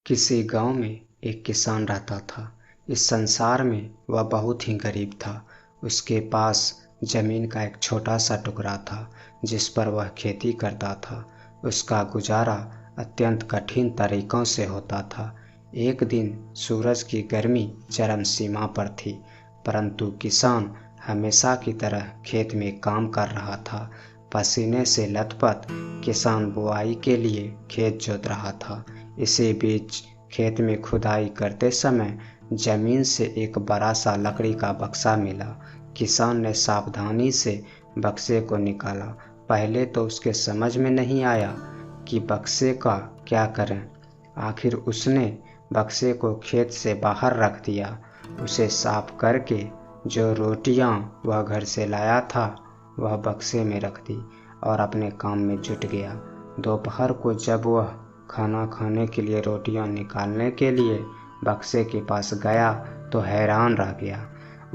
किसी गांव में एक किसान रहता था। इस संसार में वह बहुत ही गरीब था। उसके पास जमीन का एक छोटा सा टुकड़ा था जिस पर वह खेती करता था। उसका गुजारा अत्यंत कठिन तरीकों से होता था। एक दिन सूरज की गर्मी चरम सीमा पर थी, परंतु किसान हमेशा की तरह खेत में काम कर रहा था। पसीने से लथपथ किसान बुआई के लिए खेत जोत रहा था। इसी बीच खेत में खुदाई करते समय जमीन से एक बड़ा सा लकड़ी का बक्सा मिला। किसान ने सावधानी से बक्से को निकाला। पहले तो उसके समझ में नहीं आया कि बक्से का क्या करें। आखिर उसने बक्से को खेत से बाहर रख दिया। उसे साफ करके जो रोटियां वह घर से लाया था वह बक्से में रख दी और अपने काम में जुट गया। दोपहर को जब वह खाना खाने के लिए रोटियां निकालने के लिए बक्से के पास गया तो हैरान रह गया।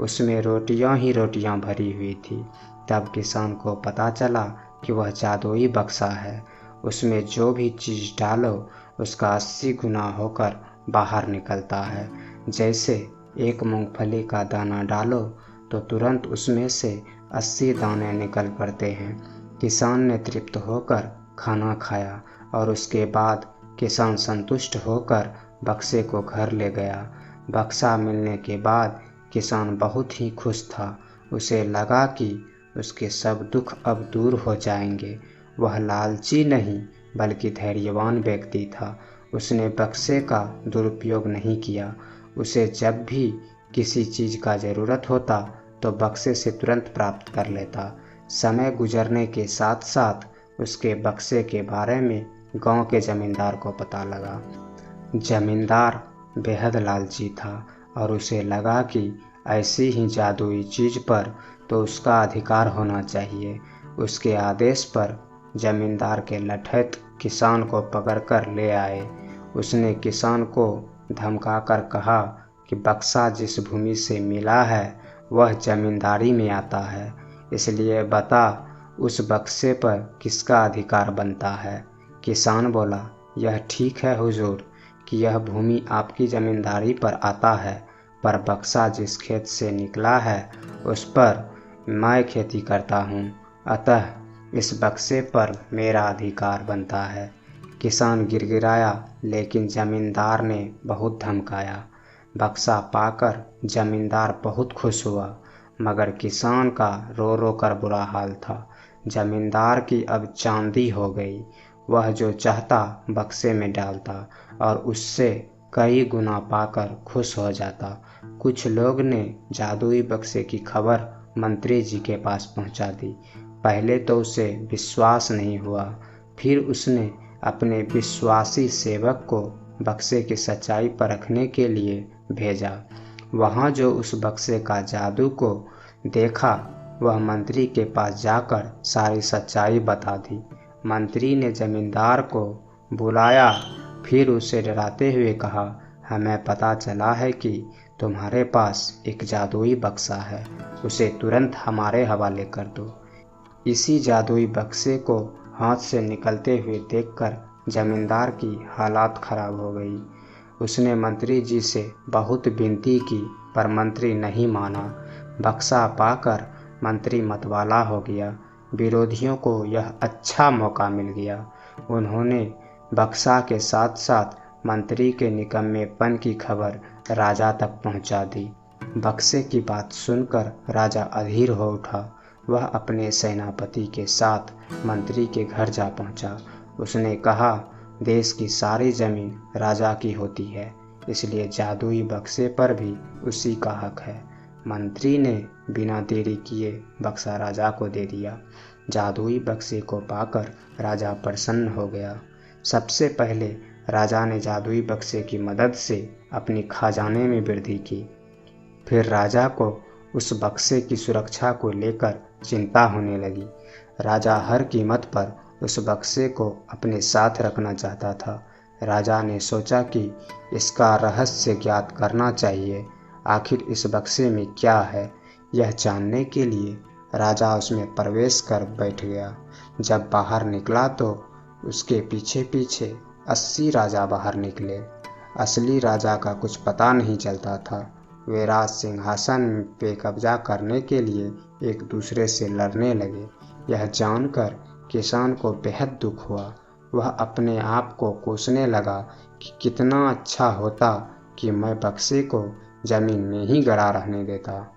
उसमें रोटियां ही रोटियां भरी हुई थी। तब किसान को पता चला कि वह जादुई बक्सा है। उसमें जो भी चीज़ डालो उसका 80 गुना होकर बाहर निकलता है। जैसे एक मूंगफली का दाना डालो तो तुरंत उसमें से 80 दाने निकल पड़ते हैं। किसान ने तृप्त होकर खाना खाया और उसके बाद किसान संतुष्ट होकर बक्से को घर ले गया। बक्सा मिलने के बाद किसान बहुत ही खुश था। उसे लगा कि उसके सब दुख अब दूर हो जाएंगे। वह लालची नहीं बल्कि धैर्यवान व्यक्ति था। उसने बक्से का दुरुपयोग नहीं किया। उसे जब भी किसी चीज़ का ज़रूरत होता तो बक्से से तुरंत प्राप्त कर लेता। समय गुजरने के साथ साथ उसके बक्से के बारे में गांव के जमींदार को पता लगा। जमींदार बेहद लालची था और उसे लगा कि ऐसी ही जादुई चीज़ पर तो उसका अधिकार होना चाहिए। उसके आदेश पर जमींदार के लठैत किसान को पकड़कर ले आए। उसने किसान को धमकाकर कहा कि बक्सा जिस भूमि से मिला है वह जमींदारी में आता है, इसलिए बता उस बक्से पर किसका अधिकार बनता है। किसान बोला, यह ठीक है हुजूर कि यह भूमि आपकी जमींदारी पर आता है, पर बक्सा जिस खेत से निकला है उस पर मैं खेती करता हूँ, अतः इस बक्से पर मेरा अधिकार बनता है। किसान गिड़गिड़ाया, लेकिन जमींदार ने बहुत धमकाया। बक्सा पाकर जमींदार बहुत खुश हुआ, मगर किसान का रो रो कर बुरा हाल था। जमींदार की अब चांदी हो गई। वह जो चाहता बक्से में डालता और उससे कई गुना पाकर खुश हो जाता। कुछ लोग ने जादुई बक्से की खबर मंत्री जी के पास पहुंचा दी। पहले तो उसे विश्वास नहीं हुआ, फिर उसने अपने विश्वासी सेवक को बक्से की सच्चाई परखने के लिए भेजा। वहाँ जो उस बक्से का जादू को देखा वह मंत्री के पास जाकर सारी सच्चाई बता दी। मंत्री ने जमींदार को बुलाया, फिर उसे डराते हुए कहा, हमें पता चला है कि तुम्हारे पास एक जादुई बक्सा है, उसे तुरंत हमारे हवाले कर दो। इसी जादुई बक्से को हाथ से निकलते हुए देखकर जमींदार की हालात खराब हो गई। उसने मंत्री जी से बहुत विनती की, पर मंत्री नहीं माना। बक्सा पाकर मंत्री मतवाला हो गया। विरोधियों को यह अच्छा मौका मिल गया। उन्होंने बक्सा के साथ साथ मंत्री के निकम्मेपन की खबर राजा तक पहुंचा दी। बक्से की बात सुनकर राजा अधीर हो उठा। वह अपने सेनापति के साथ मंत्री के घर जा पहुंचा। उसने कहा, देश की सारी जमीन राजा की होती है, इसलिए जादुई बक्से पर भी उसी का हक है। मंत्री ने बिना देरी किए बक्सा राजा को दे दिया। जादुई बक्से को पाकर राजा प्रसन्न हो गया। सबसे पहले राजा ने जादुई बक्से की मदद से अपनी खजाने में वृद्धि की। फिर राजा को उस बक्से की सुरक्षा को लेकर चिंता होने लगी। राजा हर कीमत पर उस बक्से को अपने साथ रखना चाहता था। राजा ने सोचा कि इसका रहस्य ज्ञात करना चाहिए। आखिर इस बक्से में क्या है, यह जानने के लिए राजा उसमें प्रवेश कर बैठ गया। जब बाहर निकला तो उसके पीछे पीछे 80 राजा बाहर निकले। असली राजा का कुछ पता नहीं चलता था। वे राज सिंहासन पे कब्जा करने के लिए एक दूसरे से लड़ने लगे। यह जानकर किसान को बेहद दुख हुआ। वह अपने आप को कोसने लगा कि कितना अच्छा होता कि मैं बक्से को जमीन में ही गड़ा रहने देता।